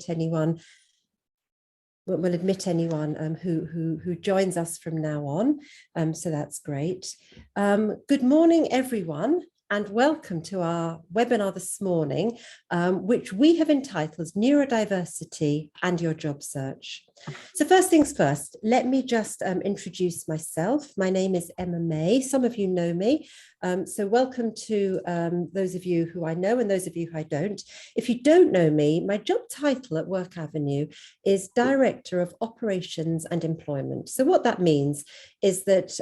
anyone will admit anyone who joins us from now on. So that's great. Good morning, everyone, and welcome to our webinar this morning, which we have entitled Neurodiversity and Your Job Search. So first things first, let me just introduce myself. My name is Emma May. Some of you know me. So welcome to those of you who I know and those of you who I don't. If you don't know me, my job title at Work Avenue is Director of Operations and Employment. So what that means is that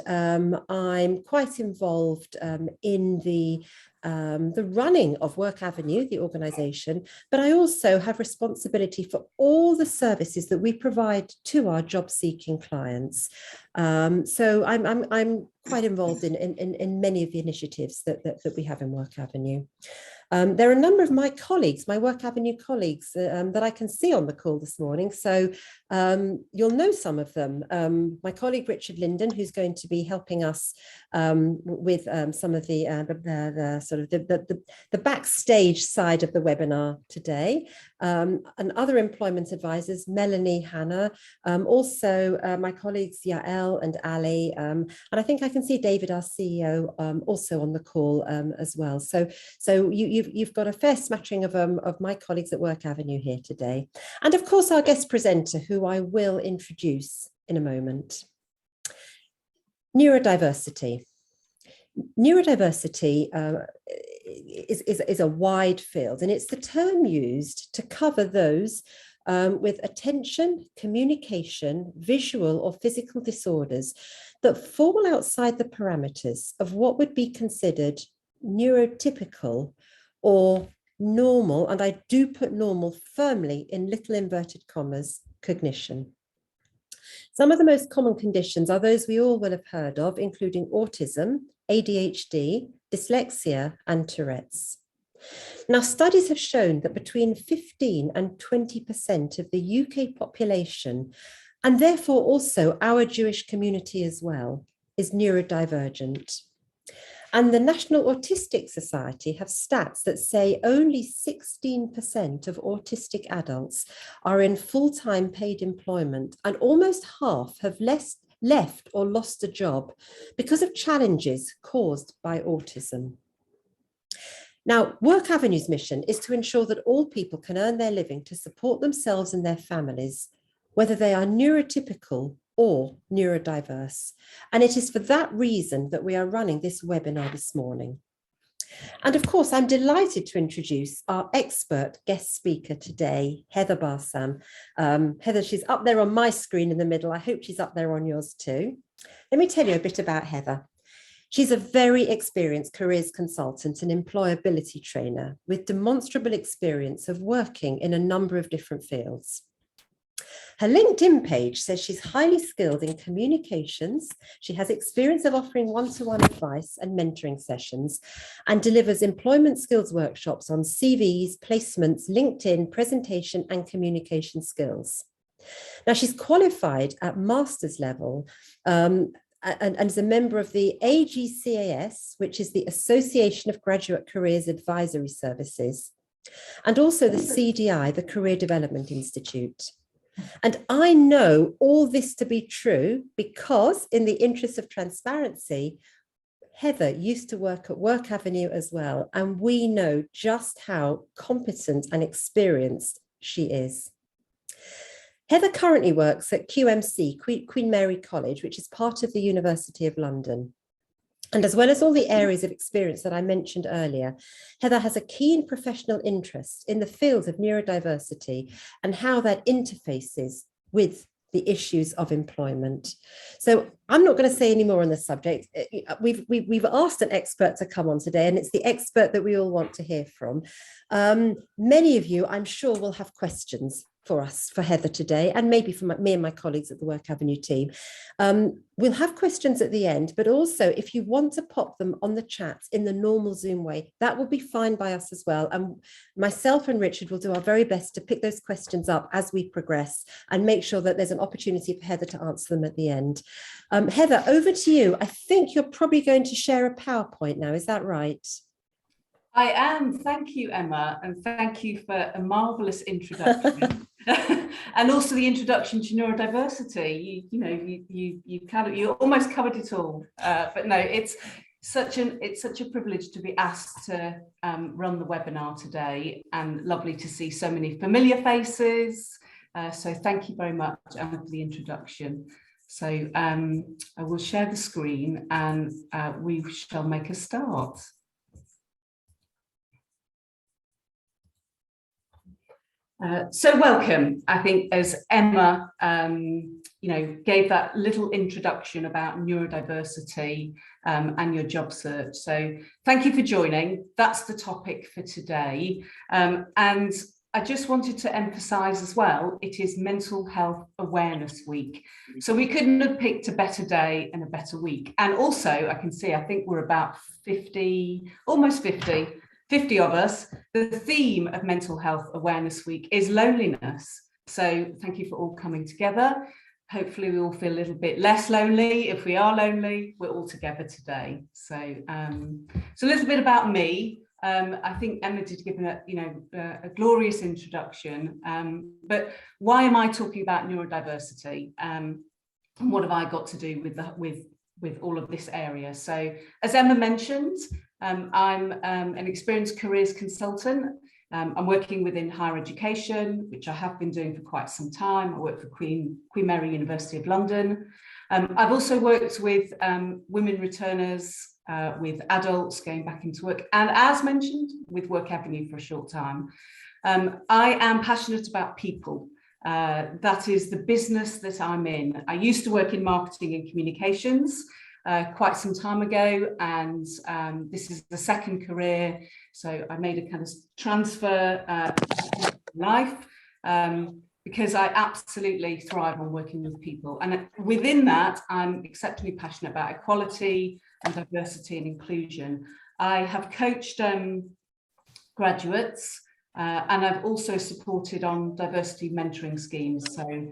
I'm quite involved in the running of Work Avenue, the organisation, but I also have responsibility for all the services that we provide to our job-seeking clients. So I'm quite involved in many of the initiatives that we have in Work Avenue. There are a number of my colleagues, my Work Avenue colleagues, that I can see on the call this morning. So you'll know some of them. My colleague Richard Linden, who's going to be helping us with some of the sort of the backstage side of the webinar today, and other employment advisors, Melanie, Hannah, also my colleagues Yael and Ali, and I think I can see David, our CEO, also on the call as well. So you've got a fair smattering of my colleagues at Work Avenue here today. And of course, our guest presenter, who I will introduce in a moment. Neurodiversity. Neurodiversity is a wide field, and it's the term used to cover those with attention, communication, visual or physical disorders that fall outside the parameters of what would be considered neurotypical or normal, and I do put normal firmly in little inverted commas, cognition. Some of the most common conditions are those we all will have heard of, including autism, ADHD, dyslexia, and Tourette's. Now, studies have shown that between 15 and 20% of the UK population, and therefore also our Jewish community as well, is neurodivergent. And the National Autistic Society have stats that say only 16% of autistic adults are in full-time paid employment, and almost half have left or lost a job because of challenges caused by autism. Now, Work Avenue's mission is to ensure that all people can earn their living to support themselves and their families, whether they are neurotypical or neurodiverse. And it is for that reason that we are running this webinar this morning. And of course, I'm delighted to introduce our expert guest speaker today, Heather Barsam. Heather, she's up there on my screen in the middle. I hope she's up there on yours too. Let me tell you a bit about Heather. She's a very experienced careers consultant and employability trainer with demonstrable experience of working in a number of different fields. Her LinkedIn page says she's highly skilled in communications. She has experience of offering one-to-one advice and mentoring sessions, and delivers employment skills workshops on CVs, placements, LinkedIn, presentation, and communication skills. Now, she's qualified at master's level and is a member of the AGCAS, which is the Association of Graduate Careers Advisory Services, and also the CDI, the Career Development Institute. And I know all this to be true because, in the interest of transparency, Heather used to work at Work Avenue as well, and we know just how competent and experienced she is. Heather currently works at QMC, Queen Mary College, which is part of the University of London. And as well as all the areas of experience that I mentioned earlier, Heather has a keen professional interest in the field of neurodiversity and how that interfaces with the issues of employment. So I'm not going to say any more on this subject. We've asked an expert to come on today, and it's the expert that we all want to hear from. Many of you, I'm sure, will have questions for Heather today, and maybe for me and my colleagues at the Work Avenue team. We'll have questions at the end, but also if you want to pop them on the chat in the normal Zoom way, that will be fine by us as well. And myself and Richard will do our very best to pick those questions up as we progress and make sure that there's an opportunity for Heather to answer them at the end. Heather, over to you. I think you're probably going to share a PowerPoint now, is that right? I am. Thank you, Emma, and thank you for a marvellous introduction. And also the introduction to neurodiversity. You almost covered it all. But no, it's such a privilege to be asked to run the webinar today, and lovely to see so many familiar faces. So thank you very much, Emma, for the introduction. So I will share the screen and we shall make a start. So welcome. I think as Emma, gave that little introduction about neurodiversity and your job search. So thank you for joining. That's the topic for today. And I just wanted to emphasise as well, it is Mental Health Awareness Week. So we couldn't have picked a better day and a better week. And also I can see, I think we're about 50, almost 50 of us. The theme of Mental Health Awareness Week is loneliness. So thank you for all coming together. Hopefully we all feel a little bit less lonely. If we are lonely, we're all together today. So a little bit about me. I think Emma did give a glorious introduction. But why am I talking about neurodiversity? And what have I got to do with all of this area? So as Emma mentioned, I'm an experienced careers consultant. I'm working within higher education, which I have been doing for quite some time. I work for Queen Mary University of London. I've also worked with women returners, with adults going back into work, and as mentioned, with Work Avenue for a short time. I am passionate about people. That is the business that I'm in. I used to work in marketing and communications quite some time ago, and this is the second career. So I made a kind of transfer to life because I absolutely thrive on working with people. And within that, I'm exceptionally passionate about equality and diversity and inclusion. I have coached graduates and I've also supported on diversity mentoring schemes. So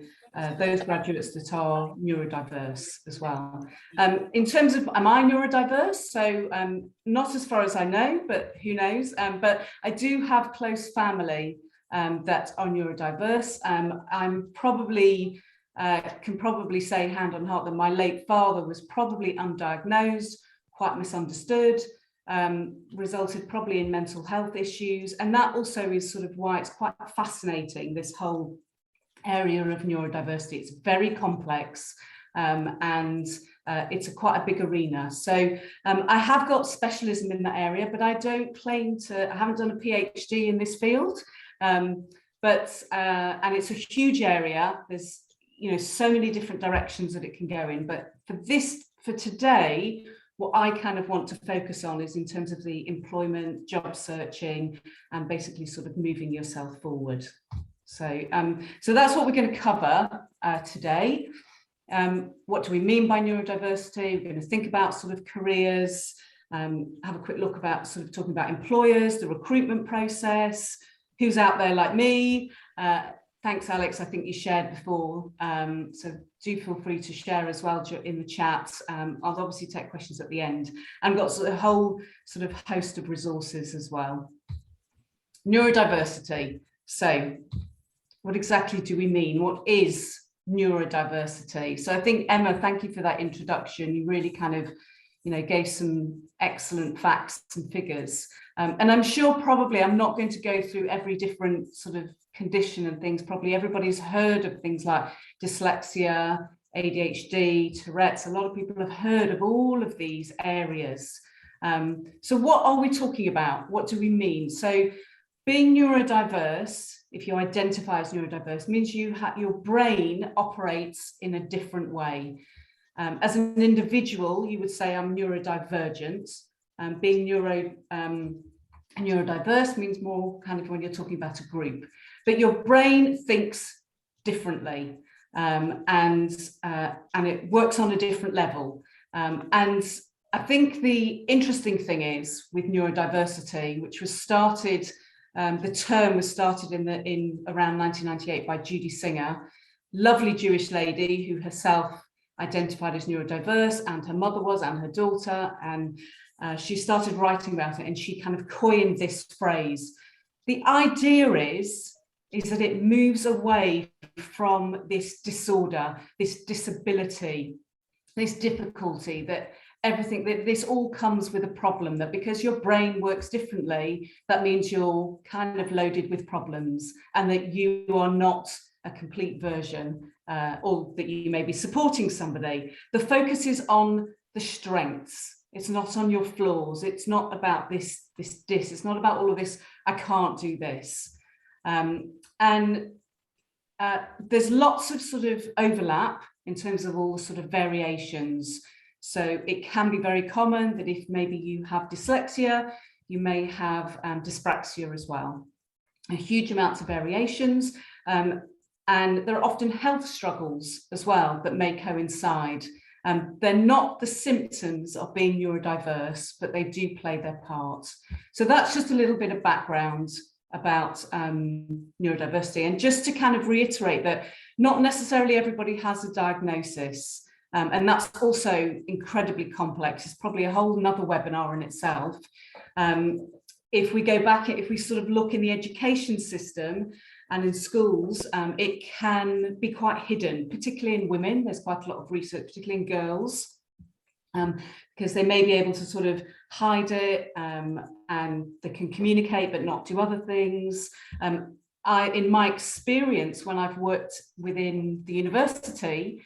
those graduates that are neurodiverse as well. In terms of, am I neurodiverse? So not as far as I know, but who knows? But I do have close family that are neurodiverse. I'm probably, can probably say hand on heart that my late father was probably undiagnosed, quite misunderstood, resulted probably in mental health issues. And that also is sort of why it's quite fascinating, this whole area of neurodiversity. It's very complex and it's quite a big arena. So I have got specialism in that area, but I don't claim to, I haven't done a PhD in this field, and it's a huge area. There's so many different directions that it can go in, but for today, what I kind of want to focus on is in terms of the employment, job searching, and basically sort of moving yourself forward. So, so that's what we're going to cover today. What do we mean by neurodiversity? We're going to think about sort of careers, have a quick look about sort of talking about employers, the recruitment process, who's out there like me. Thanks, Alex. I think you shared before. So do feel free to share as well in the chat. I'll obviously take questions at the end. And I've got a whole sort of host of resources as well. Neurodiversity. So what exactly do we mean? What is neurodiversity? So I think, Emma, thank you for that introduction. You really kind of, gave some excellent facts and figures. And I'm sure probably I'm not going to go through every different sort of condition and things. Probably everybody's heard of things like dyslexia, ADHD, Tourette's. A lot of people have heard of all of these areas. So what are we talking about? What do we mean? So being neurodiverse, if you identify as neurodiverse, means your brain operates in a different way. As an individual, you would say I'm neurodivergent. Being neurodiverse means more kind of when you're talking about a group. But your brain thinks differently, and it works on a different level. And I think the interesting thing is with neurodiversity, which was started, the term was started in around 1998 by Judy Singer, lovely Jewish lady who herself identified as neurodiverse, and her mother was, and her daughter. And She started writing about it, and she kind of coined this phrase. The idea is that it moves away from this disorder, this disability, this difficulty, that everything, that this all comes with a problem, that because your brain works differently, that means you're kind of loaded with problems, and that you are not a complete version, or that you may be supporting somebody. The focus is on the strengths. It's not on your flaws. It's not about this. It's not about all of this, I can't do this. There's lots of sort of overlap in terms of all the sort of variations. So it can be very common that if maybe you have dyslexia, you may have dyspraxia as well. A huge amounts of variations. And there are often health struggles as well that may coincide. They're not the symptoms of being neurodiverse, but they do play their part. So that's just a little bit of background about neurodiversity. And just to kind of reiterate that not necessarily everybody has a diagnosis. And that's also incredibly complex. It's probably a whole nother webinar in itself. If we go back, if we sort of look in the education system and in schools, it can be quite hidden, particularly in women. There's quite a lot of research, particularly in girls, because they may be able to sort of hide it, and they can communicate but not do other things. In my experience, when I've worked within the university,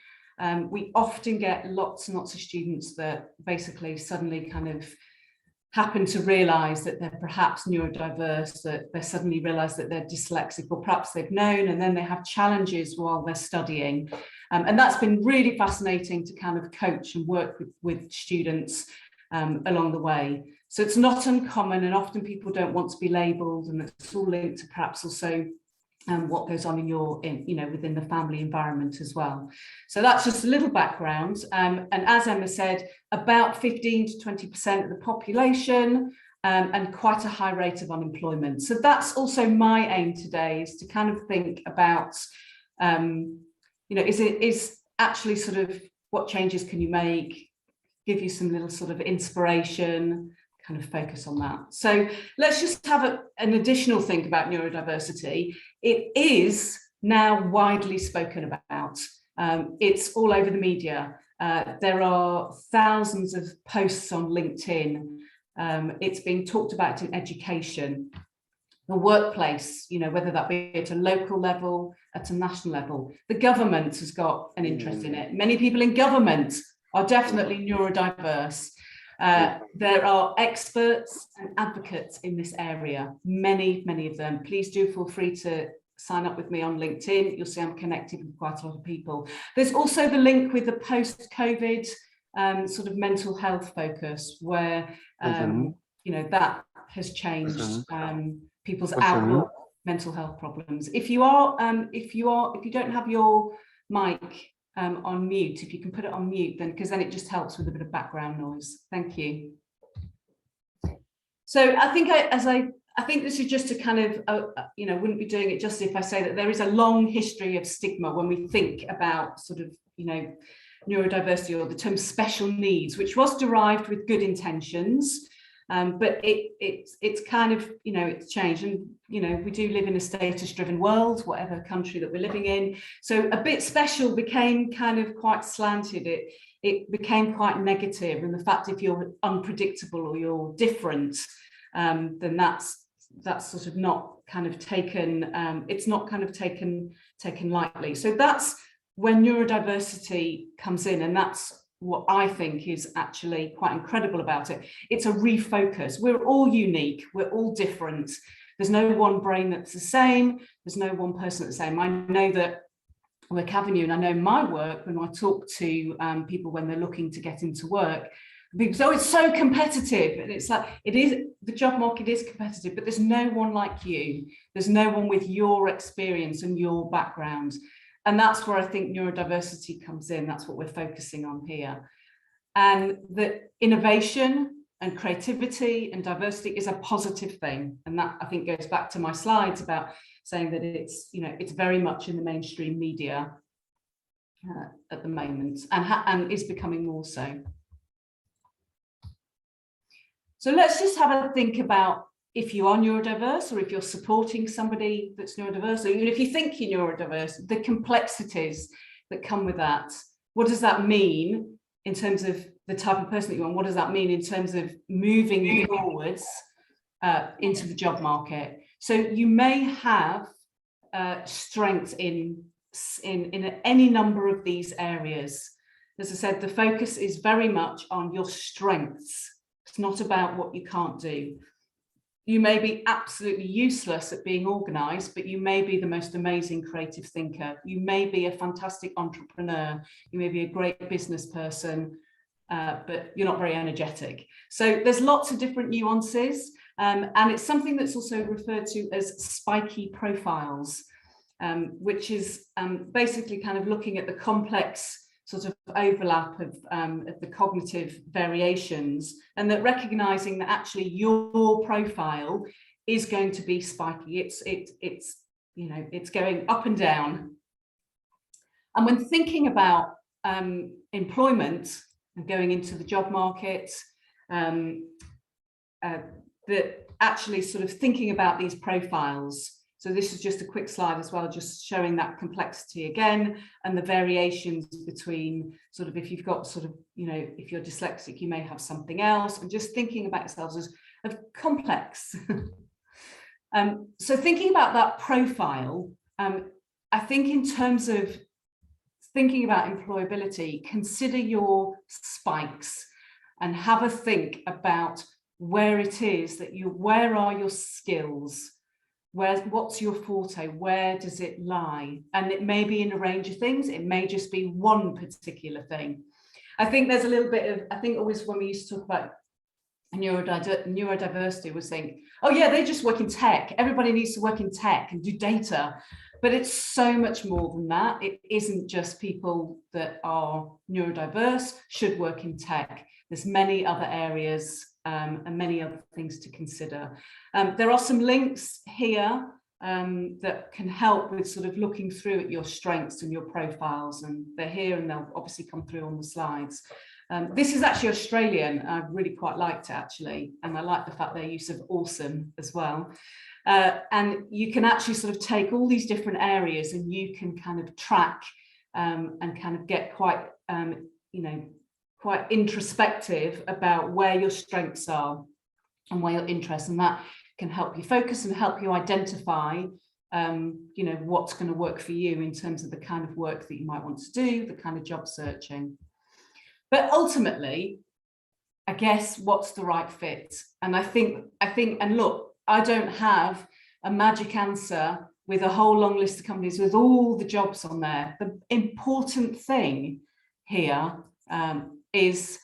we often get lots and lots of students that basically suddenly kind of happen to realise that they're perhaps neurodiverse, that they suddenly realise that they're dyslexic, or perhaps they've known, and then they have challenges while they're studying. And that's been really fascinating to kind of coach and work with students along the way. So it's not uncommon, and often people don't want to be labelled, and it's all linked to perhaps also what goes on within the family environment as well. So that's just a little background. And as Emma said, about 15 to 20% of the population, and quite a high rate of unemployment. So that's also my aim today, is to kind of think about, is actually sort of what changes can you make, give you some little sort of inspiration, kind of focus on that. So let's just have an additional think about neurodiversity. It is now widely spoken about. It's all over the media. There are thousands of posts on LinkedIn. It's being talked about in education, the workplace, whether that be at a local level, at a national level. The government has got an interest in it. Many people in government are definitely neurodiverse. There are experts and advocates in this area, many of them. Please do feel free to sign up with me on LinkedIn. You'll see I'm connected with quite a lot of people. There's also the link with the post-COVID sort of mental health focus, where that has changed people's outlook, mental health problems. If you don't have your mic on mute, if you can put it on mute, then, because then it just helps with a bit of background noise. Thank you. So I think this is just to kind of, wouldn't be doing it justice if I say that there is a long history of stigma when we think about sort of, neurodiversity, or the term special needs, which was derived with good intentions. But it's kind of, it's changed, and, we do live in a status-driven world, whatever country that we're living in. So a bit special became kind of quite slanted. It became quite negative. And the fact if you're unpredictable or you're different, then that's sort of not kind of taken, it's not kind of taken lightly. So that's when neurodiversity comes in, and that's what I think is actually quite incredible about it. It's a refocus. We're all unique. We're all different. There's no one brain that's the same. There's no one person that's the same. I know that Work Avenue, and I know my work, when I talk to people when they're looking to get into work, because it's so competitive, and it's like, it is, the job market is competitive, but there's no one like you. There's no one with your experience and your background. And that's where I think neurodiversity comes in. That's what we're focusing on here. And the innovation and creativity and diversity is a positive thing. And that, I think, goes back to my slides about saying that it's, it's very much in the mainstream media at the moment, and is becoming more so. So let's just have a think about if you are neurodiverse, or if you're supporting somebody that's neurodiverse, or even if you think you're neurodiverse, the complexities that come with that. What does that mean in terms of the type of person that you are? What does that mean in terms of moving forwards into the job market? So you may have strengths in any number of these areas. As I said, the focus is very much on your strengths. It's not about what you can't do. You may be absolutely useless at being organized, but you may be the most amazing creative thinker. You may be a fantastic entrepreneur. You may be a great business person, but you're not very energetic. So there's lots of different nuances, and it's something that's also referred to as spiky profiles, which is basically kind of looking at the complex sort of overlap of the cognitive variations, and that recognizing that actually your profile is going to be spiky. It's going up and down. And when thinking about employment and going into the job market, that actually sort of thinking about these profiles. So this is just a quick slide as well, just showing that complexity again, and the variations between sort of, if you've got sort of, if you're dyslexic, you may have something else, and just thinking about yourselves as complex. So thinking about that profile, I think in terms of thinking about employability, consider your spikes and have a think about where it is that where are your skills? What's your forte? Where does it lie? And it may be in a range of things. It may just be one particular thing. I think there's a little bit of, I think always when we used to talk about neurodiversity, we think, oh yeah, they just work in tech. Everybody needs to work in tech and do data. But it's so much more than that. It isn't just people that are neurodiverse should work in tech. There's many other areas and many other things to consider. There are some links here that can help with sort of looking through at your strengths and your profiles, and they're here and they'll obviously come through on the slides. This is actually Australian. I really quite liked it actually, and I like the fact their use of awesome as well. And you can actually sort of take all these different areas and you can kind of track and kind of get quite quite introspective about where your strengths are and where your interests, and that can help you focus and help you identify what's going to work for you in terms of the kind of work that you might want to do, the kind of job searching. But ultimately, I guess, what's the right fit? And I think, and look, I don't have a magic answer with a whole long list of companies with all the jobs on there. The important thing here is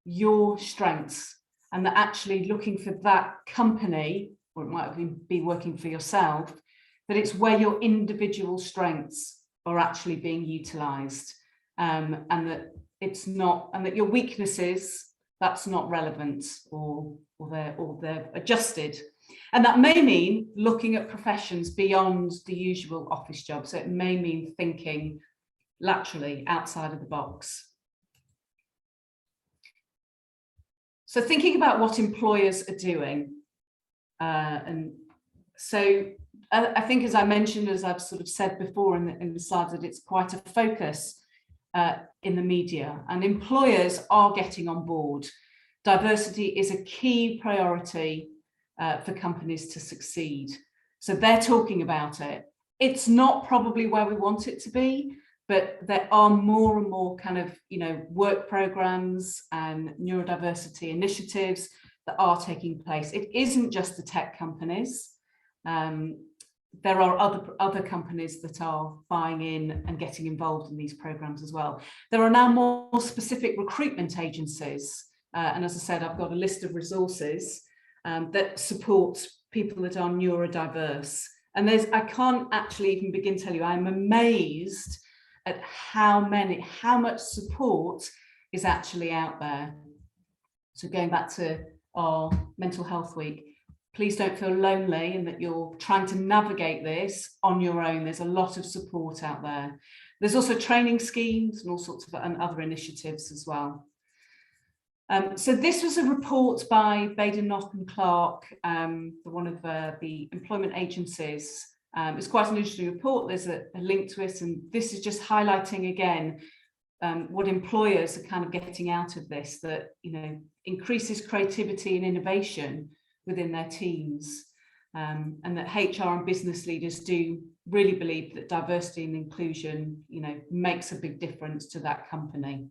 your strengths, and that actually looking for that company, or it might be working for yourself, that it's where your individual strengths are actually being utilized, and that it's not, and that your weaknesses, that's not relevant, or they're adjusted. And that may mean looking at professions beyond the usual office job. So it may mean thinking laterally outside of the box. So thinking about what employers are doing. And so I think, as I mentioned, as I've sort of said before in the slides, that it's quite a focus in the media, and employers are getting on board. Diversity is a key priority for companies to succeed. So they're talking about it. It's not probably where we want it to be, but there are more and more kind of, work programs and neurodiversity initiatives that are taking place. It isn't just the tech companies. There are other companies that are buying in and getting involved in these programs as well. There are now more specific recruitment agencies. And as I said, I've got a list of resources that support people that are neurodiverse. And I can't actually even begin to tell you, I'm amazed at how much support is actually out there. So going back to our mental health week, please don't feel lonely and that you're trying to navigate this on your own. There's a lot of support out there. There's also training schemes and all sorts of other initiatives as well. So this was a report by Baden, Knock and Clark, one of the employment agencies. It's quite an interesting report. There's a link to it, and this is just highlighting again what employers are kind of getting out of this, that, you know, increases creativity and innovation within their teams, and that HR and business leaders do really believe that diversity and inclusion, you know, makes a big difference to that company.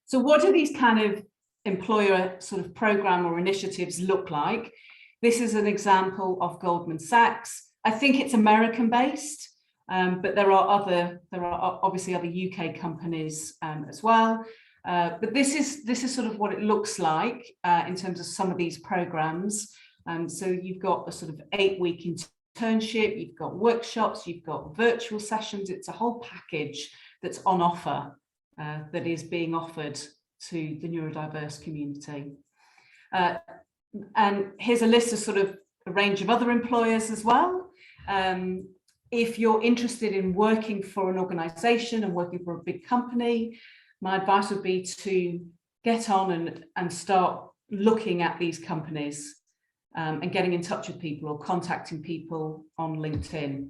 So what do these kind of employer sort of program or initiatives look like? This is an example of Goldman Sachs. I think it's American based, but there are obviously other UK companies as well. But this is sort of what it looks like in terms of some of these programs. So you've got a sort of 8-week internship, you've got workshops, you've got virtual sessions. It's a whole package that's on offer that is being offered to the neurodiverse community. And here's a list of sort of a range of other employers as well. If you're interested in working for an organisation and working for a big company, my advice would be to get on and start looking at these companies and getting in touch with people or contacting people on LinkedIn.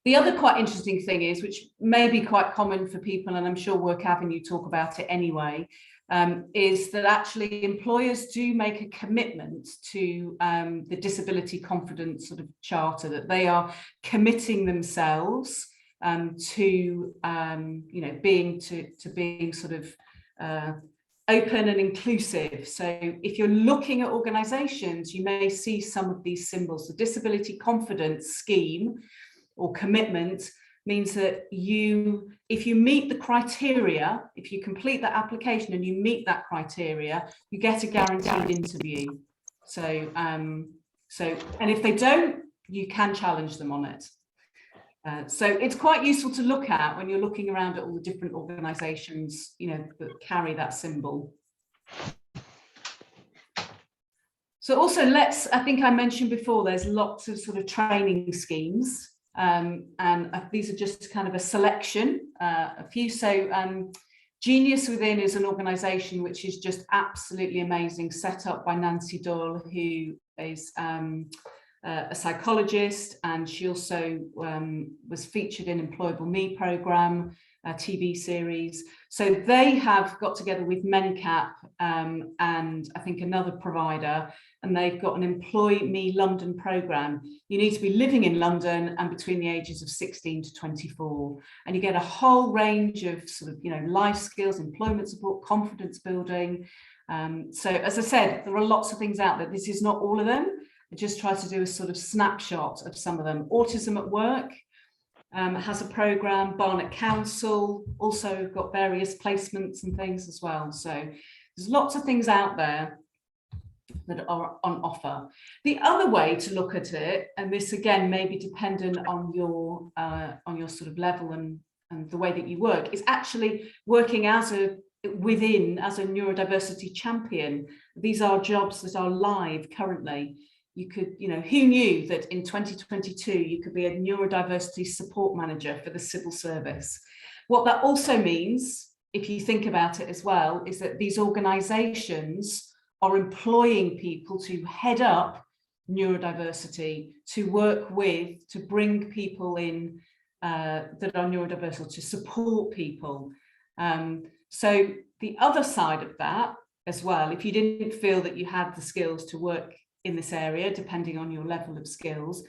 The other quite interesting thing is, which may be quite common for people, and I'm sure Work Avenue talk about it anyway, is that actually employers do make a commitment to the Disability Confidence sort of charter, that they are committing themselves to you know, being sort of open and inclusive. So if you're looking at organisations, you may see some of these symbols. The Disability Confidence scheme or commitment means that if you meet the criteria, if you complete that application and you meet that criteria, you get a guaranteed interview. So, and if they don't, you can challenge them on it. So it's quite useful to look at when you're looking around at all the different organisations, you know, that carry that symbol. So also I think I mentioned before, there's lots of sort of training schemes. And these are just kind of a selection, a few. So Genius Within is an organisation which is just absolutely amazing, set up by Nancy Doyle, who is a psychologist, and she also was featured in Employable Me programme, a TV series. So they have got together with MenCap and I think another provider, and they've got an Employ Me London programme. You need to be living in London and between the ages of 16 to 24, and you get a whole range of sort of, you know, life skills, employment support, confidence building. So as I said, there are lots of things out there. This is not all of them. I just try to do a sort of snapshot of some of them. Autism at Work has a programme. Barnet Council also got various placements and things as well. So there's lots of things out there that are on offer. The other way to look at it, and this again may be dependent on your sort of level and the way that you work, is actually working as a neurodiversity champion. These are jobs that are live currently. You could, you know, who knew that in 2022 you could be a neurodiversity support manager for the civil service? What that also means, if you think about it as well, is that these organisations are employing people to head up neurodiversity, to work with, to bring people in that are neurodiverse, or to support people. So the other side of that as well, if you didn't feel that you had the skills to work in this area, depending on your level of skills,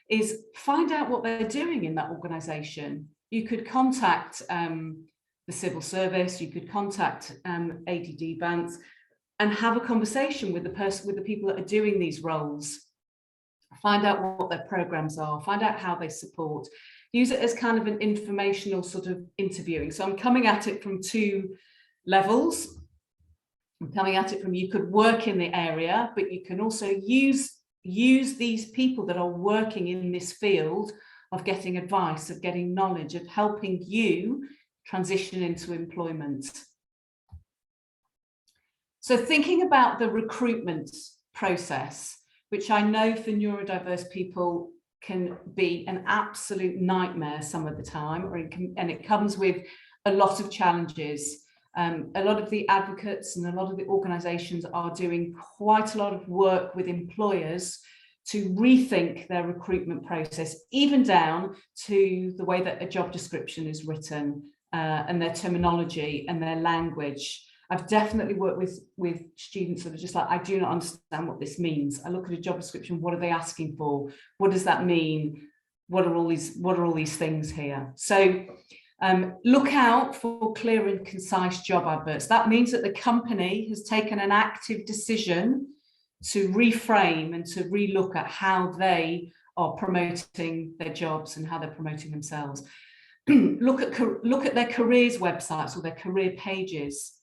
is find out what they're doing in that organisation. You could contact the civil service, you could contact Adhd Vance and have a conversation with the people that are doing these roles. Find out what their programs are, find out how they support. Use it as kind of an informational sort of interviewing. So I'm coming at it from two levels. I'm coming at it from, you could work in the area, but you can also use these people that are working in this field of getting advice, of getting knowledge, of helping you transition into employment. So thinking about the recruitment process, which I know for neurodiverse people can be an absolute nightmare some of the time, and it comes with a lot of challenges. A lot of the advocates and a lot of the organisations are doing quite a lot of work with employers to rethink their recruitment process, even down to the way that a job description is written, and their terminology and their language. I've definitely worked with students that are just like, I do not understand what this means. I look at a job description, what are they asking for? What does that mean? What are all these things here? So look out for clear and concise job adverts. That means that the company has taken an active decision to reframe and to relook at how they are promoting their jobs and how they're promoting themselves. Look at their careers websites or their career pages.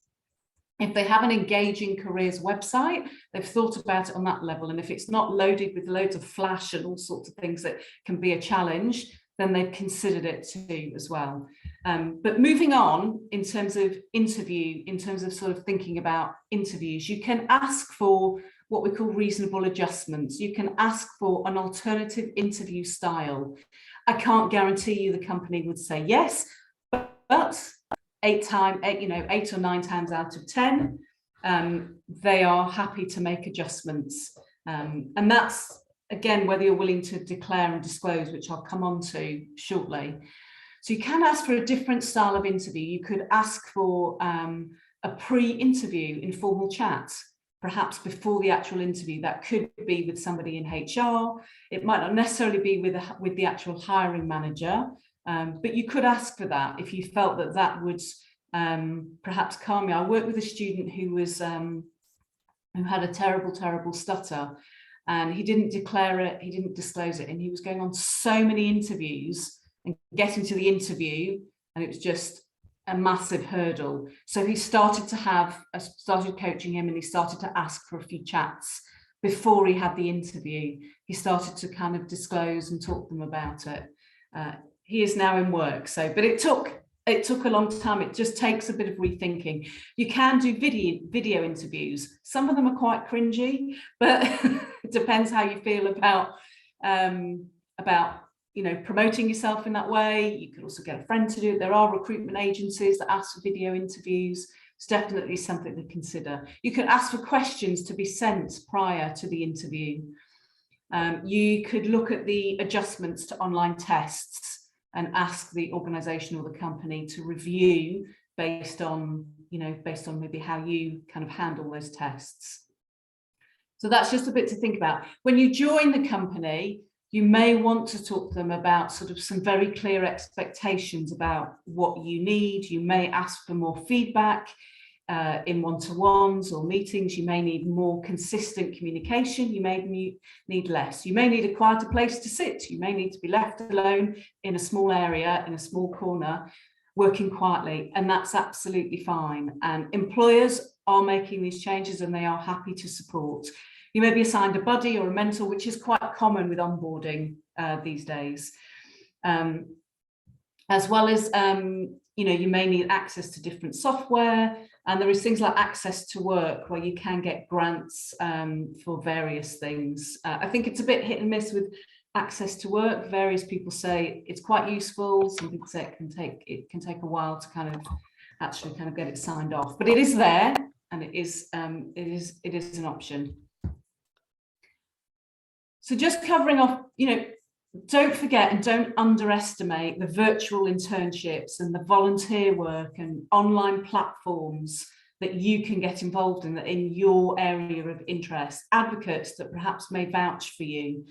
If they have an engaging careers website, they've thought about it on that level. And if it's not loaded with loads of flash and all sorts of things that can be a challenge, then they've considered it too as well. But moving on in terms of interview, in terms of sort of thinking about interviews, you can ask for what we call reasonable adjustments. You can ask for an alternative interview style. I can't guarantee you the company would say yes, but 8 or 9 times out of 10, they are happy to make adjustments. And that's, again, whether you're willing to declare and disclose, which I'll come on to shortly. So you can ask for a different style of interview. You could ask for a pre-interview informal chat, perhaps before the actual interview. That could be with somebody in HR. It might not necessarily be with the actual hiring manager, but you could ask for that if you felt that that would perhaps calm you. I worked with a student who had a terrible stutter, and he didn't declare it, he didn't disclose it, and he was going on so many interviews and getting to the interview, and it was just a massive hurdle. So he started coaching him, and he started to ask for a few chats before he had the interview. He started to kind of disclose and talk to them about it. He is now in work, but it took a long time. It just takes a bit of rethinking. You can do video interviews. Some of them are quite cringy, but it depends how you feel about promoting yourself in that way. You could also get a friend to do it. There are recruitment agencies that ask for video interviews. It's definitely something to consider. You could ask for questions to be sent prior to the interview. You could look at the adjustments to online tests and ask the organisation or the company to review based on maybe how you kind of handle those tests. So that's just a bit to think about. When you join the company, you may want to talk to them about sort of some very clear expectations about what you need. You may ask for more feedback in one-to-ones or meetings. You may need more consistent communication. You may need less. You may need a quieter place to sit. You may need to be left alone in a small area, in a small corner, working quietly, and that's absolutely fine. And employers are making these changes, and they are happy to support. You may be assigned a buddy or a mentor, which is quite common with onboarding these days. As well as, you may need access to different software, and there is things like access to work where you can get grants for various things. I think it's a bit hit and miss with access to work. Various people say it's quite useful. Some people say it can take a while to kind of get it signed off, but it is there, and it is an option. So just covering off, don't forget and don't underestimate the virtual internships and the volunteer work and online platforms that you can get involved in your area of interest. Advocates that perhaps may vouch for you.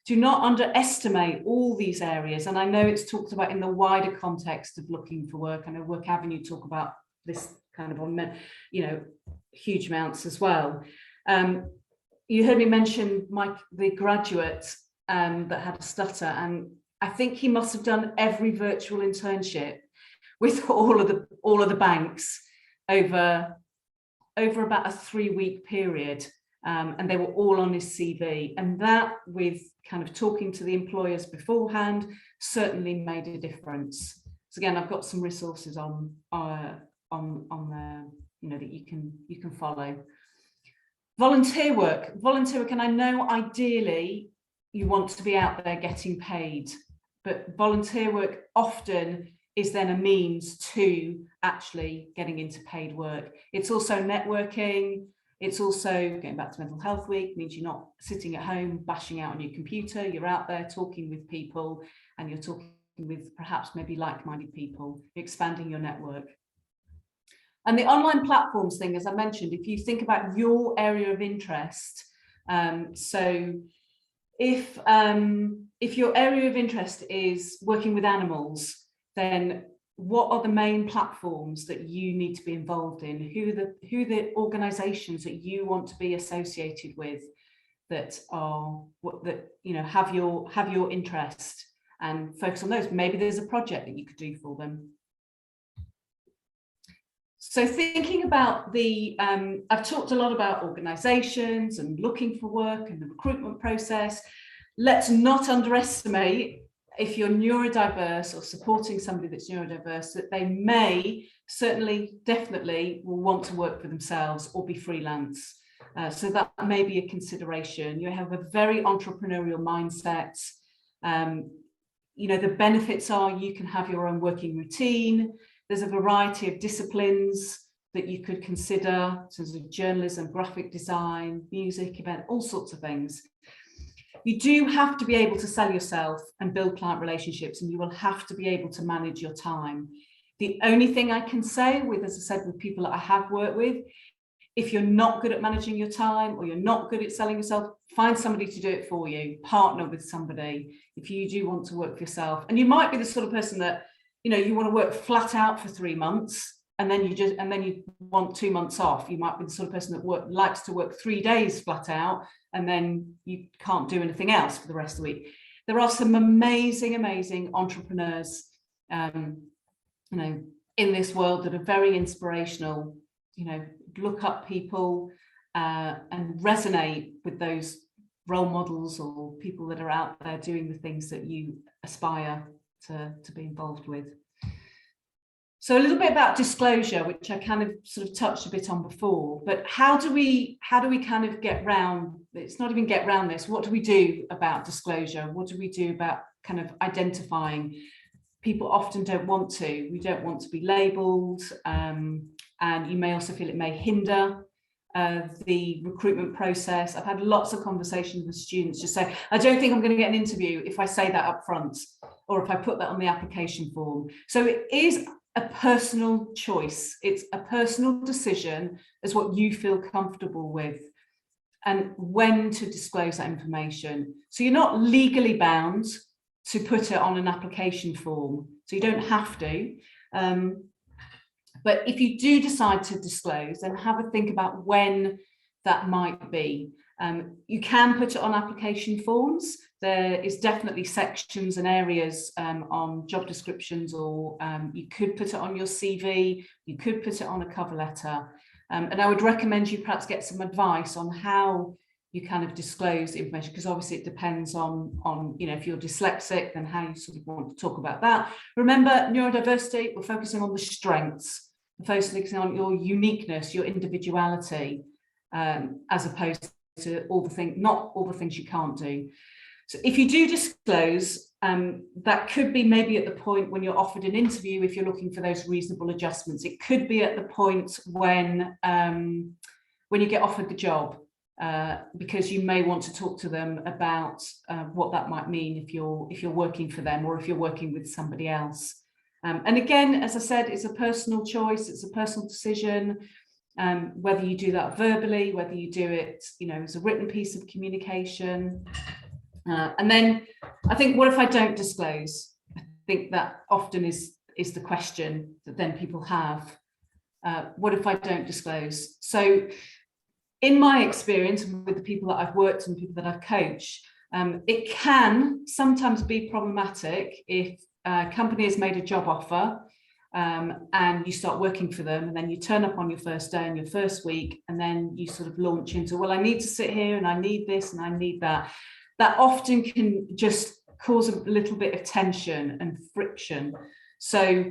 Do not underestimate all these areas. And I know it's talked about in the wider context of looking for work. I know Work Avenue talk about this kind of on, huge amounts as well. You heard me mention the graduate that had a stutter, and I think he must have done every virtual internship with all of the banks over about a 3-week period, and they were all on his CV. And that, with kind of talking to the employers beforehand, certainly made a difference. So again, I've got some resources on there, that you can follow. Volunteer work, and I know ideally you want to be out there getting paid, but volunteer work often is then a means to actually getting into paid work. It's also networking. It's also, going back to Mental Health Week, means you're not sitting at home bashing out on your computer. You're out there talking with people, and you're talking with perhaps maybe like-minded people, expanding your network. And the online platforms thing, as I mentioned, if you think about your area of interest, so if your area of interest is working with animals, then what are the main platforms that you need to be involved in? Who are the organisations that you want to be associated with that are have your interest, and focus on those. Maybe there's a project that you could do for them. So thinking about I've talked a lot about organisations and looking for work and the recruitment process. Let's not underestimate, if you're neurodiverse or supporting somebody that's neurodiverse, that they may definitely will want to work for themselves or be freelance. So that may be a consideration. You have a very entrepreneurial mindset. The benefits are you can have your own working routine. There's a variety of disciplines that you could consider, such as journalism, graphic design, music, event, all sorts of things. You do have to be able to sell yourself and build client relationships, and you will have to be able to manage your time. The only thing I can say as I said, with people that I have worked with, if you're not good at managing your time or you're not good at selling yourself, find somebody to do it for you, partner with somebody if you do want to work for yourself. And you might be the sort of person that, you want to work flat out for 3 months and then you want 2 months off. You might be the sort of person that likes to work 3 days flat out, and then you can't do anything else for the rest of the week. There are some amazing entrepreneurs, in this world that are very inspirational. Look up people and resonate with those role models or people that are out there doing the things that you aspire to be involved with. So a little bit about disclosure, which I kind of sort of touched a bit on before, but how do we kind of get round, it's not even get round this, what do we do about disclosure? What do we do about kind of identifying? People often don't want to. We don't want to be labelled, and you may also feel it may hinder the recruitment process. I've had lots of conversations with students just say, I don't think I'm going to get an interview if I say that up front, or if I put that on the application form. So it is a personal choice. It's a personal decision as what you feel comfortable with and when to disclose that information. So you're not legally bound to put it on an application form, so you don't have to. But if you do decide to disclose, then have a think about when that might be. You can put it on application forms. There is definitely sections and areas on job descriptions, or you could put it on your CV, you could put it on a cover letter. And I would recommend you perhaps get some advice on how you kind of disclose the information, because obviously it depends on if you're dyslexic, then how you sort of want to talk about that. Remember, neurodiversity, we're focusing on the strengths, we're focusing on your uniqueness, your individuality, as opposed to not all the things you can't do. So if you do disclose, that could be maybe at the point when you're offered an interview, if you're looking for those reasonable adjustments. It could be at the point when you get offered the job, because you may want to talk to them about what that might mean if you're working for them, or if you're working with somebody else. And again, as I said, it's a personal choice, it's a personal decision, whether you do that verbally, whether you do it, as a written piece of communication. And then I think, what if I don't disclose? I think that often is the question that then people have. What if I don't disclose? So in my experience with the people that I've worked and people that I've coached, it can sometimes be problematic if a company has made a job offer, and you start working for them, and then you turn up on your first day and your first week, and then you sort of launch into, well, I need to sit here and I need this and I need that. That often can just cause a little bit of tension and friction. So,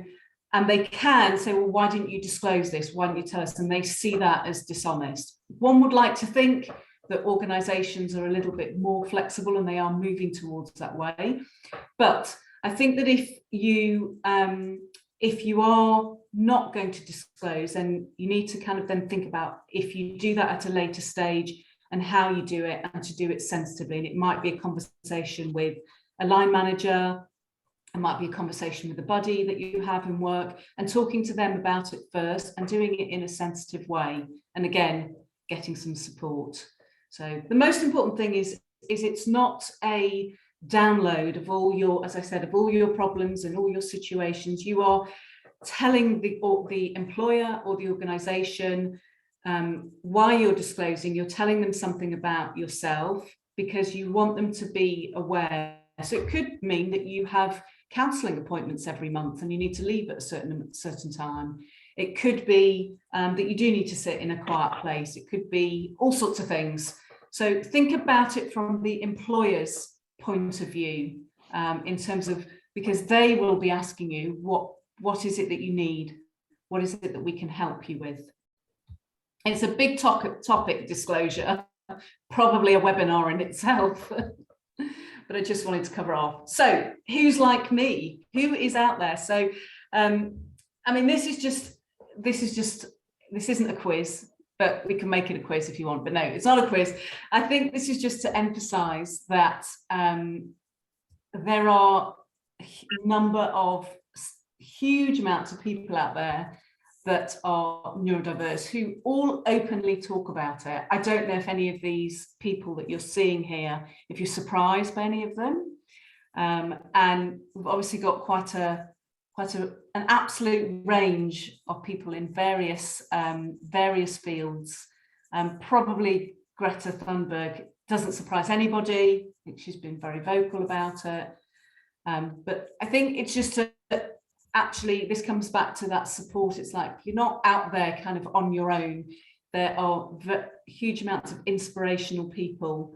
and they can say, well, why didn't you disclose this? Why didn't you tell us? And they see that as dishonest. One would like to think that organisations are a little bit more flexible and they are moving towards that way. But I think that if you are not going to disclose, then you need to kind of then think about if you do that at a later stage and how you do it, and to do it sensitively. And it might be a conversation with a line manager, it might be a conversation with a buddy that you have in work, and talking to them about it first and doing it in a sensitive way. And again, getting some support. So the most important thing is it's not a download of all your, as I said, of all your problems and all your situations. You are telling the employer or the organization why you're disclosing. You're telling them something about yourself because you want them to be aware. So it could mean that you have counselling appointments every month and you need to leave at a certain time. It could be that you do need to sit in a quiet place. It could be all sorts of things. So think about it from the employer's point of view, in terms of, because they will be asking you, what is it that you need? What is it that we can help you with? It's a big topic, disclosure, probably a webinar in itself, but I just wanted to cover off. So who's like me? Who is out there? So, I mean, this isn't a quiz, but we can make it a quiz if you want, but no, it's not a quiz. I think this is just to emphasize that there are a number of huge amounts of people out there that are neurodiverse who all openly talk about it. I don't know if any of these people that you're seeing here, if you're surprised by any of them. And we've obviously got quite an absolute range of people in various fields. Probably Greta Thunberg doesn't surprise anybody. I think she's been very vocal about it. But I think it's just actually, this comes back to that support. It's like you're not out there kind of on your own. There are huge amounts of inspirational people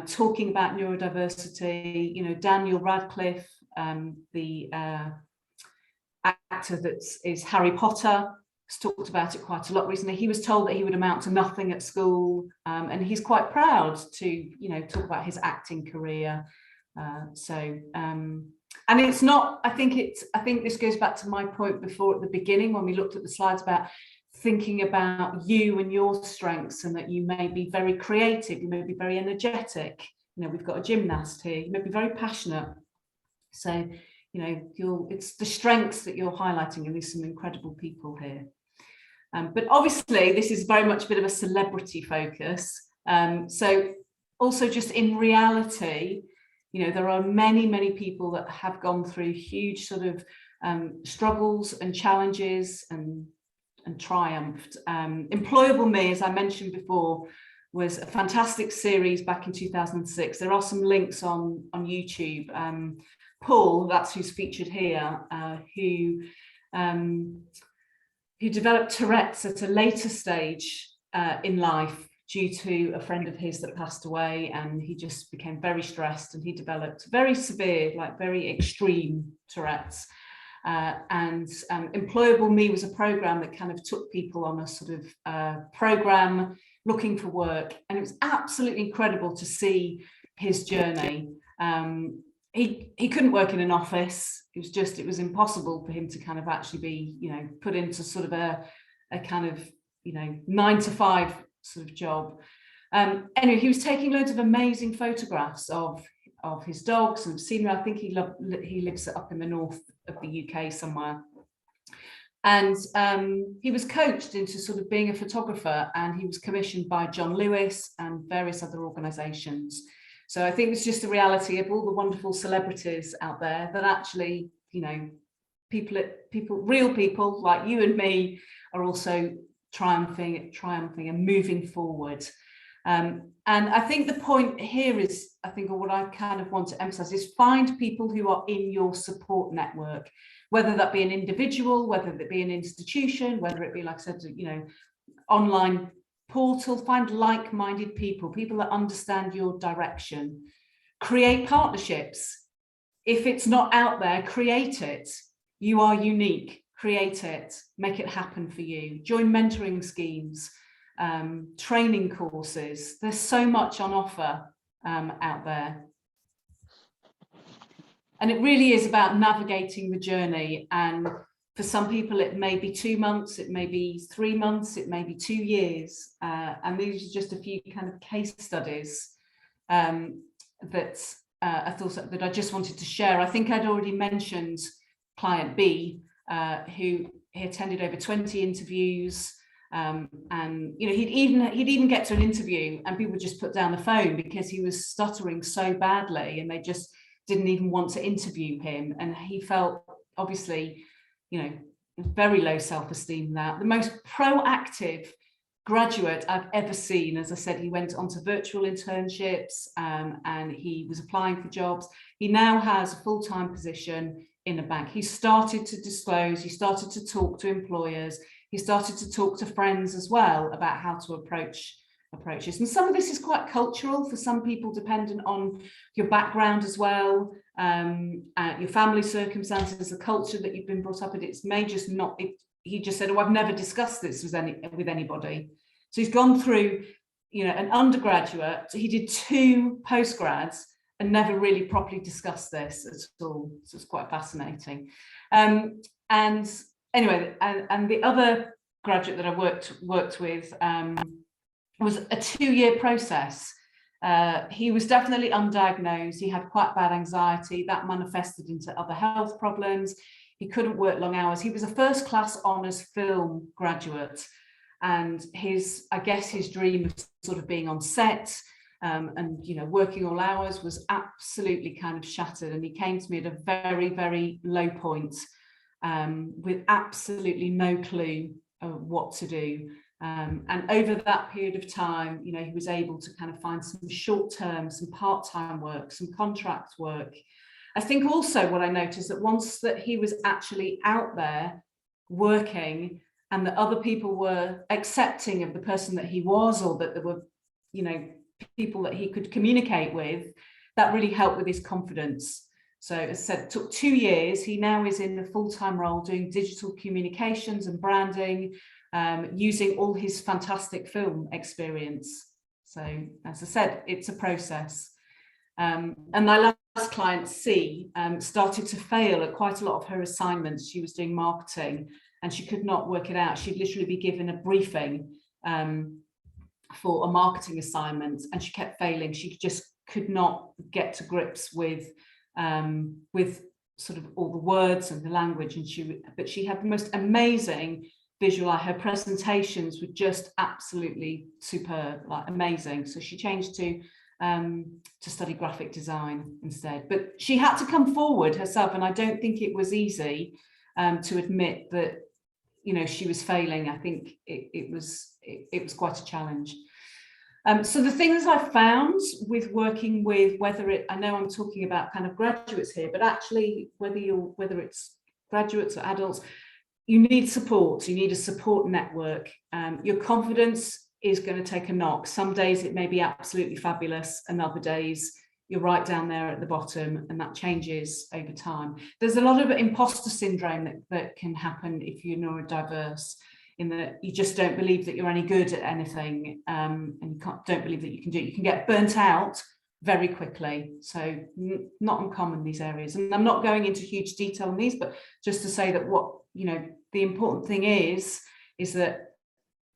talking about neurodiversity. You know, Daniel Radcliffe, the actor that is Harry Potter, has talked about it quite a lot recently. He was told that he would amount to nothing at school, and he's quite proud to, you know, talk about his acting career. And it's not, I think this goes back to my point before at the beginning when we looked at the slides about thinking about you and your strengths, and that you may be very creative, you may be very energetic. You know, we've got a gymnast here, you may be very passionate. So, you know, it's the strengths that you're highlighting, and there's some incredible people here. But obviously this is very much a bit of a celebrity focus. So also just in reality, you know, there are many people that have gone through huge sort of struggles and challenges and triumphed. Employable Me, as I mentioned before, was a fantastic series back in 2006. There are some links on YouTube. Paul, that's who's featured here, who developed Tourette's at a later stage in life due to a friend of his that passed away, and he just became very stressed and he developed very severe, like very extreme Tourette's. And Employable Me was a program that kind of took people on a sort of program looking for work, and it was absolutely incredible to see his journey. He couldn't work in an office. It was impossible for him to kind of actually be, you know, put into sort of a kind of, you know, 9 to 5 sort of job. Anyway, he was taking loads of amazing photographs of his dogs and scenery. I think he lives up in the north of the UK somewhere. And he was coached into sort of being a photographer, and he was commissioned by John Lewis and various other organisations. So I think it's just the reality of all the wonderful celebrities out there that actually, you know, real people like you and me are also triumphing and moving forward. And I think the point here is, I think, or what I kind of want to emphasize is find people who are in your support network, whether that be an individual, whether it be an institution, whether it be, like I said, you know, online portal. Find like-minded people that understand your direction. Create partnerships. If it's not out there, create it. You are unique. Create it, make it happen for you. Join mentoring schemes, training courses. There's so much on offer out there. And it really is about navigating the journey. And for some people, it may be 2 months, it may be 3 months, it may be 2 years. And these are just a few kind of case studies that I thought that I just wanted to share. I think I'd already mentioned client B, who he attended over 20 interviews. And he'd even get to an interview and people would just put down the phone because he was stuttering so badly, and they just didn't even want to interview him. And he felt, obviously, very low self-esteem. That the most proactive graduate I've ever seen. As I said, he went on to virtual internships, and he was applying for jobs. He now has a full-time position in a bank. He started to disclose, he started to talk to employers, he started to talk to friends as well about how to approach this. And some of this is quite cultural for some people, dependent on your background as well, your family circumstances, the culture that you've been brought up in. It may just not, he just said, oh, I've never discussed this with anybody. So he's gone through, an undergraduate, so he did 2 postgrads and never really properly discussed this at all. So it's quite fascinating. And anyway, and the other graduate that I worked with was a 2-year process. He was definitely undiagnosed. He had quite bad anxiety that manifested into other health problems. He couldn't work long hours. He was a first-class honours film graduate, and his dream of sort of being on set and working all hours was absolutely kind of shattered. And he came to me at a very, very low point, with absolutely no clue of what to do. And over that period of time, he was able to kind of find some short-term, some part-time work, some contract work. I think also what I noticed that once that he was actually out there working and that other people were accepting of the person that he was, or that there were, people that he could communicate with, that really helped with his confidence. So as I said, it took 2 years. He now is in a full-time role doing digital communications and branding, using all his fantastic film experience. So as I said, it's a process. And my last client, C, started to fail at quite a lot of her assignments. She was doing marketing and she could not work it out. She'd literally be given a briefing for a marketing assignment, and she kept failing. She just could not get to grips with sort of all the words and the language. But she had the most amazing visual. Her presentations were just absolutely superb, like amazing. So she changed to study graphic design instead. But she had to come forward herself, and I don't think it was easy to admit that she was failing. I think it was quite a challenge. So the things I found with working with, I know I'm talking about kind of graduates here, but actually whether it's graduates or adults, you need support. You need a support network. Your confidence is going to take a knock. Some days it may be absolutely fabulous, and other days you're right down there at the bottom, and that changes over time. There's a lot of imposter syndrome that can happen if you're neurodiverse, in that you just don't believe that you're any good at anything, and you don't believe that you can do it. You can get burnt out very quickly. So not uncommon, these areas. And I'm not going into huge detail on these, but just to say that the important thing is that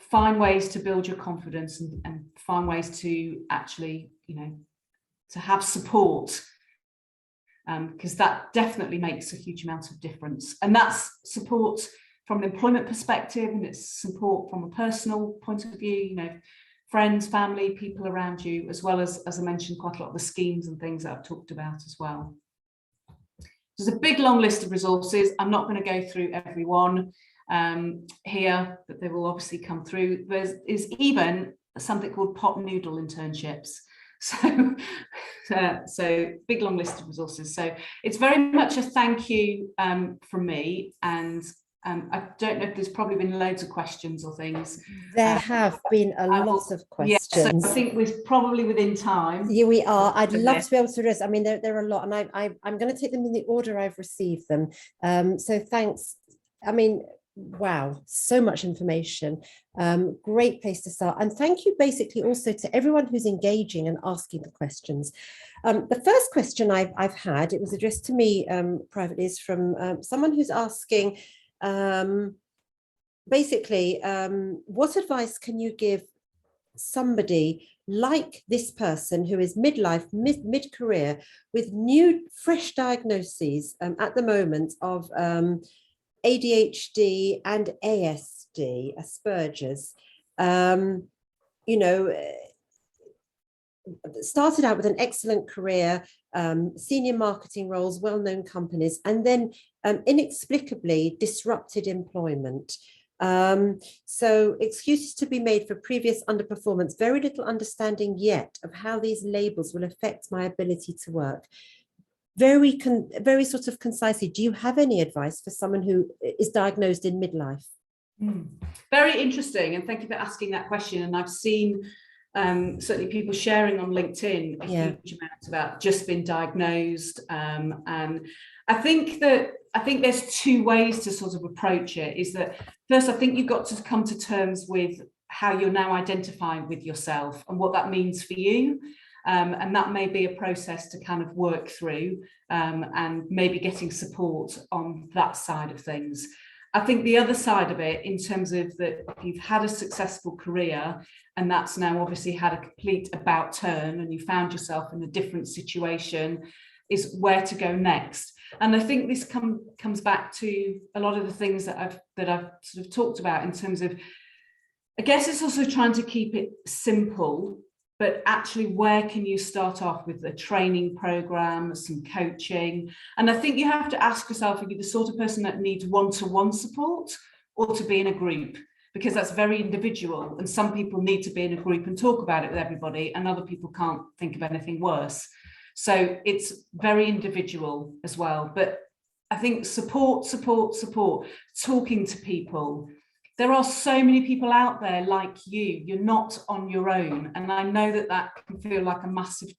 find ways to build your confidence and find ways to actually, to have support, because that definitely makes a huge amount of difference. And that's support from an employment perspective, and it's support from a personal point of view, friends, family, people around you, as well as I mentioned, quite a lot of the schemes and things that I've talked about as well. There's a big long list of resources. I'm not going to go through every one here, but they will obviously come through. There is even something called pot noodle internships. So big long list of resources. So it's very much a thank you from me, and I don't know if there's probably been loads of questions or things. There have been a lot of questions. Yeah, so I think we're probably within time. Yeah, we are. I'd love to be able to address. I mean, there are a lot, and I'm going to take them in the order I've received them. So thanks. I mean, Wow, so much information. Great place to start. And thank you basically also to everyone who's engaging and asking the questions. The first question I've had, it was addressed to me privately, is from someone who's asking, basically, what advice can you give somebody like this person who is midlife, mid-career, with new, fresh diagnoses at the moment of ADHD and ASD, Asperger's, you know, started out with an excellent career, senior marketing roles, well-known companies, and then inexplicably disrupted employment. So excuses to be made for previous underperformance, very little understanding yet of how these labels will affect my ability to work. Very sort of concisely, do you have any advice for someone who is diagnosed in midlife? Very interesting, and thank you for asking that question. And I've seen certainly people sharing on LinkedIn a huge amount about just been diagnosed, and I think there's two ways to sort of approach it. Is that first, I think you've got to come to terms with how you're now identifying with yourself and what that means for you. And that may be a process to kind of work through, and maybe getting support on that side of things. I think the other side of it, in terms of that you've had a successful career and that's now obviously had a complete about turn and you found yourself in a different situation, is where to go next. And I think this comes back to a lot of the things that I've sort of talked about in terms of, I guess it's also trying to keep it simple, but actually where can you start off with a training program, some coaching? And I think you have to ask yourself, are you the sort of person that needs one-to-one support or to be in a group? Because that's very individual, and some people need to be in a group and talk about it with everybody, and other people can't think of anything worse. So it's very individual as well. But I think support, talking to people. There are so many people out there like you. You're not on your own. And I know that can feel like a massive,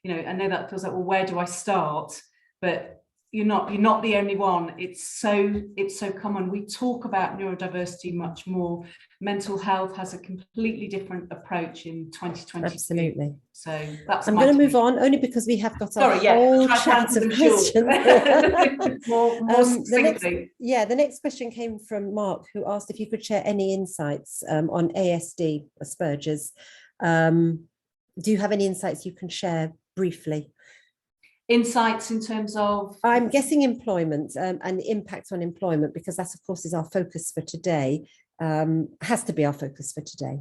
I know that feels like, well, where do I start? But you're not the only one. It's so common. We talk about neurodiversity much more. Mental health has a completely different approach in 2020. Absolutely. So that's I'm going to move on, only because we have got a whole chat of questions. The next question came from Mark, who asked if you could share any insights on ASD, Asperger's. Do you have any insights you can share briefly? Insights in terms of? I'm guessing employment and the impact on employment, because that, of course, is our focus for today, has to be our focus for today.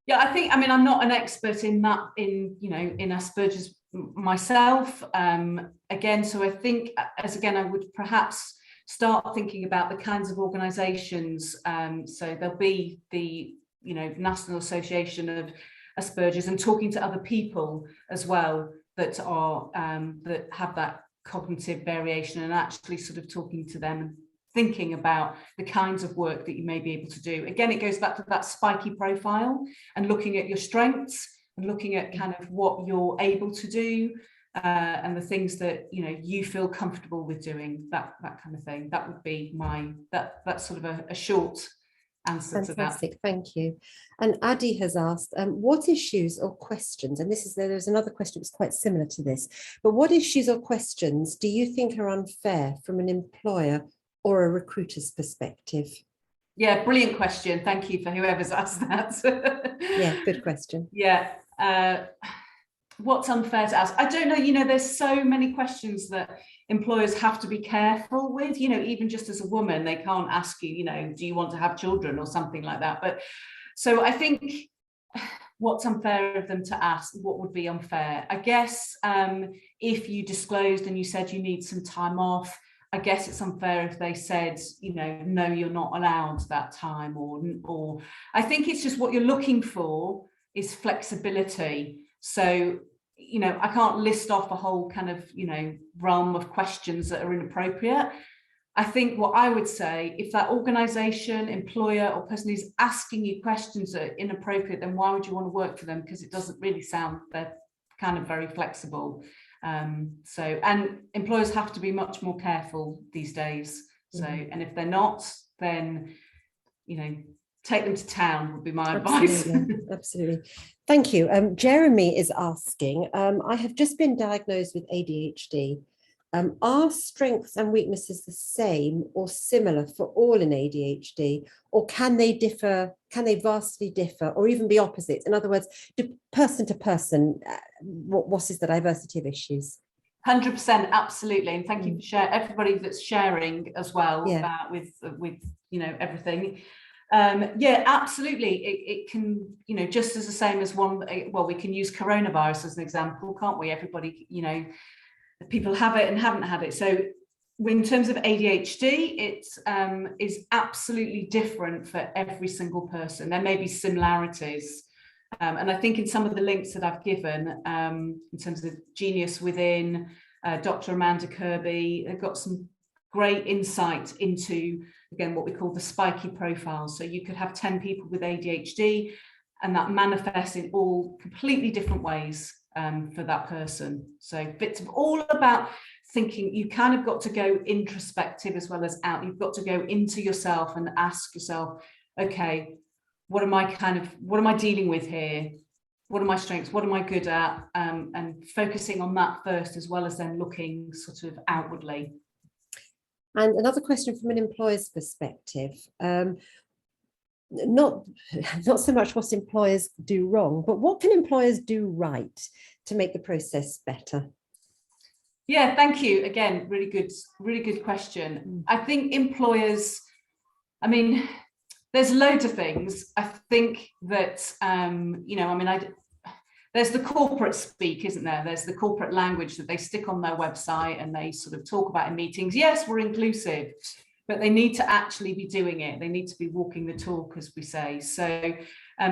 Yeah, I'm not an expert in that, in Asperger's myself. Again, so I think, I would perhaps start thinking about the kinds of organisations. So there'll be the, National Association of Asperger's, and talking to other people as well that are that have that cognitive variation, and actually sort of talking to them and thinking about the kinds of work that you may be able to do. Again, it goes back to that spiky profile and looking at your strengths and looking at kind of what you're able to do, and the things that you feel comfortable with doing, that kind of thing. That would be that's sort of a short answer to that. Fantastic, thank you. And Addy has asked, what issues or questions, and there's another question that's quite similar to this, but what issues or questions do you think are unfair from an employer or a recruiter's perspective? Yeah, brilliant question. Thank you for whoever's asked that. Yeah, good question. Yeah. What's unfair to ask? I don't know, there's so many questions that employers have to be careful with, even just as a woman, they can't ask you, do you want to have children or something like that. But so I think what's unfair of them to ask, what would be unfair? I guess if you disclosed and you said you need some time off, I guess it's unfair if they said, no, you're not allowed that time, or I think it's just what you're looking for is flexibility. So, I can't list off a whole kind of, realm of questions that are inappropriate. I think what I would say, if that organisation, employer or person is asking you questions that are inappropriate, then why would you want to work for them? Because it doesn't really sound, they're kind of very flexible. And employers have to be much more careful these days So, and if they're not, then, you know, take them to town would be my advice. Absolutely. Thank you. Jeremy is asking, I have just been diagnosed with ADHD. Are strengths and weaknesses the same or similar for all in ADHD, or can they differ? Can they vastly differ, or even be opposites? In other words, person to person, what is the diversity of issues? 100%, absolutely, and thank you for everybody that's sharing as well with you know, everything. Yeah, absolutely. It can, you know, just as the same as one. Well, we can use coronavirus as an example, can't we? Everybody, you know, people have it and haven't had it. So in terms of ADHD, it is absolutely different for every single person. There may be similarities. And I think in some of the links that I've given, in terms of Genius Within, Dr. Amanda Kirby, they've got some great insight into, again, what we call the spiky profile. So you could have 10 people with ADHD, and that manifests in all completely different ways for that person. So it's all about thinking. You kind of got to go introspective as well as out. You've got to go into yourself and ask yourself, okay, what am I dealing with here? What are my strengths? What am I good at? And focusing on that first, as well as then looking sort of outwardly. And another question from an employer's perspective, not so much what employers do wrong, but what can employers do right to make the process better? Yeah, thank you. Again, really good question. I think employers, I mean, there's loads of things. I think that, you know, I mean, there's the corporate speak, isn't there? There's the corporate language that they stick on their website and they sort of talk about in meetings. Yes, we're inclusive, but they need to actually be doing it. They need to be walking the talk, as we say. So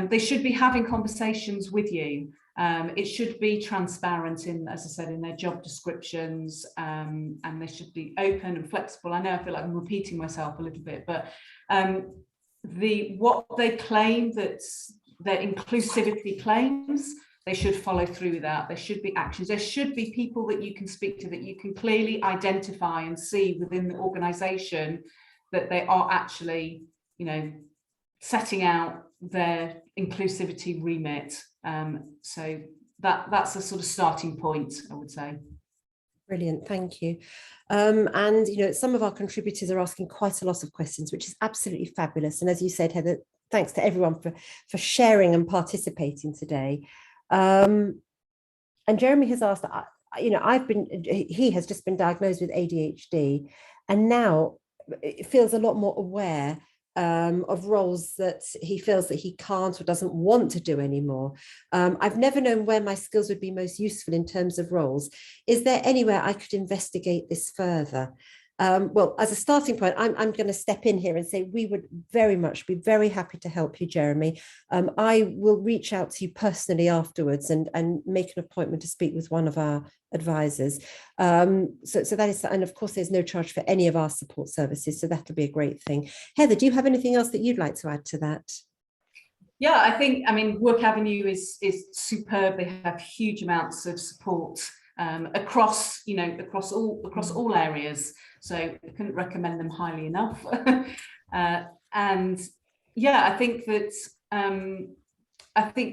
they should be having conversations with you. It should be transparent in, as I said, in their job descriptions, and they should be open and flexible. I know I feel like I'm repeating myself a little bit, but what they claim, that their inclusivity claims, they should follow through with that. There should be actions. There should be people that you can speak to, that you can clearly identify and see within the organisation that they are actually, you know, setting out their inclusivity remit. So that's a sort of starting point, I would say. Brilliant, thank you. And you know, some of our contributors are asking quite a lot of questions, which is absolutely fabulous. And as you said, Heather, thanks to everyone for sharing and participating today. And Jeremy has asked, you know, he has just been diagnosed with ADHD, and now it feels a lot more aware of roles that he feels that he can't or doesn't want to do anymore. I've never known where my skills would be most useful in terms of roles. Is there anywhere I could investigate this further? Well, as a starting point, I'm going to step in here and say we would very much be very happy to help you, Jeremy. I will reach out to you personally afterwards and make an appointment to speak with one of our advisors. So that is, and of course, there's no charge for any of our support services, so that'll be a great thing. Heather, do you have anything else that you'd like to add to that? Yeah, I mean, Work Avenue is superb. They have huge amounts of support across all areas. So I couldn't recommend them highly enough. And yeah, I think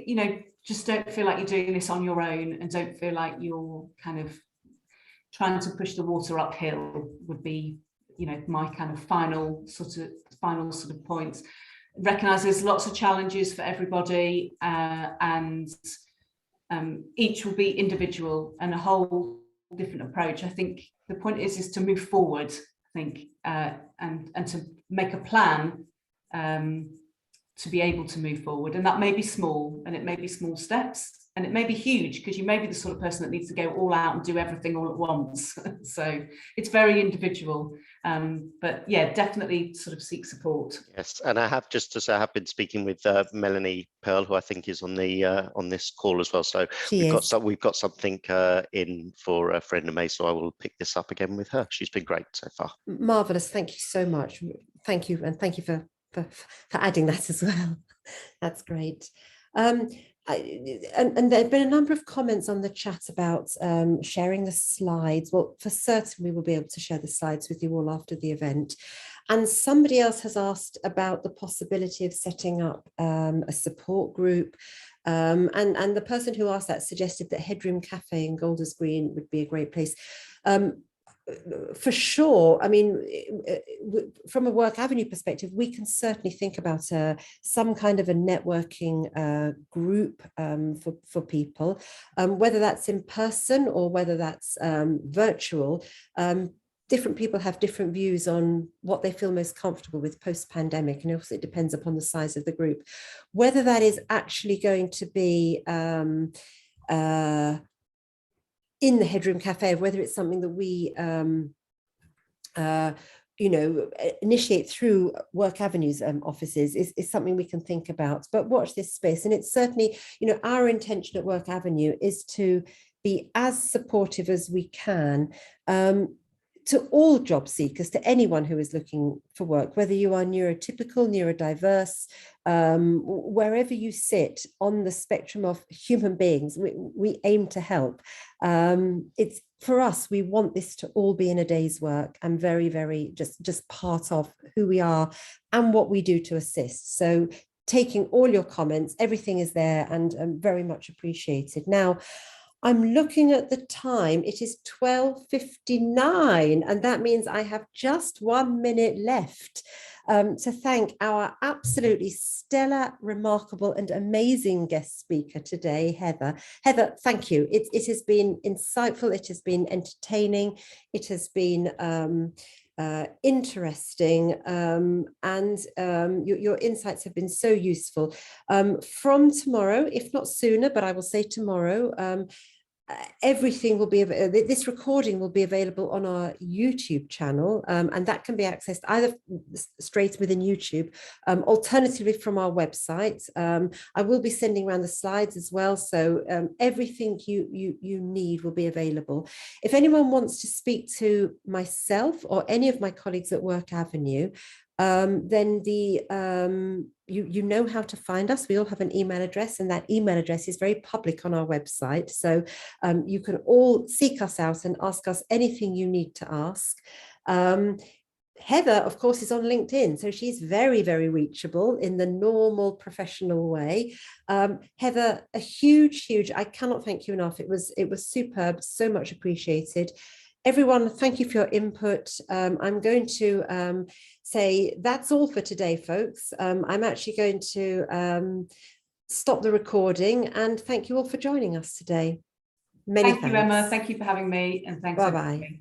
you know, just don't feel like you're doing this on your own, and don't feel like you're kind of trying to push the water uphill, would be, you know, my kind of final sort of points. Recognize there's lots of challenges for everybody, and each will be individual and a whole different approach. I think the point is to move forward, I think, and to make a plan to be able to move forward. And that may be small, and it may be small steps, and it may be huge, because you may be the sort of person that needs to go all out and do everything all at once. So it's very individual. But yeah, definitely sort of seek support. Yes, and I have, just to say, I have been speaking with Melanie Pearl, who I think is on the on this call as well. So we've got something in for a friend of May. So I will pick this up again with her. She's been great so far. Marvelous, thank you so much. Thank you, and thank you for adding that as well. That's great. And there have been a number of comments on the chat about sharing the slides. Well, for certain, we will be able to share the slides with you all after the event. And somebody else has asked about the possibility of setting up a support group. And the person who asked that suggested that Headroom Cafe in Golders Green would be a great place. For sure, I mean, from a Work Avenue perspective, we can certainly think about some kind of a networking group for people, whether that's in person or whether that's virtual. Different people have different views on what they feel most comfortable with post-pandemic, and also it depends upon the size of the group. Whether that is actually going to be in the Headroom Cafe, whether it's something that we initiate through Work Avenue's offices is something we can think about. But watch this space. And it's certainly, our intention at Work Avenue is to be as supportive as we can to all job seekers, to anyone who is looking for work, whether you are neurotypical, neurodiverse, wherever you sit on the spectrum of human beings, we aim to help. It's for us, we want this to all be in a day's work and very, very just part of who we are and what we do to assist. So taking all your comments, everything is there and very much appreciated. Now, I'm looking at the time, it is 12:59, and that means I have just 1 minute left to thank our absolutely stellar, remarkable and amazing guest speaker today, Heather. Heather, thank you. It has been insightful, it has been entertaining, it has been interesting, and your insights have been so useful. From tomorrow, if not sooner, but I will say tomorrow, everything will be, this recording will be available on our YouTube channel, and that can be accessed either straight within YouTube, alternatively from our website. I will be sending around the slides as well, so everything you need will be available. If anyone wants to speak to myself or any of my colleagues at Work Avenue, then you know how to find us. We all have an email address, and that email address is very public on our website. So you can all seek us out and ask us anything you need to ask. Heather, of course, is on LinkedIn, so she's very, very reachable in the normal professional way. Heather, a huge, I cannot thank you enough. It was superb, so much appreciated. Everyone, thank you for your input. I'm going to say that's all for today, folks. I'm actually going to stop the recording, and thank you all for joining us today. Many thanks. Thank you, Emma. Thank you for having me, and thanks. Bye-bye.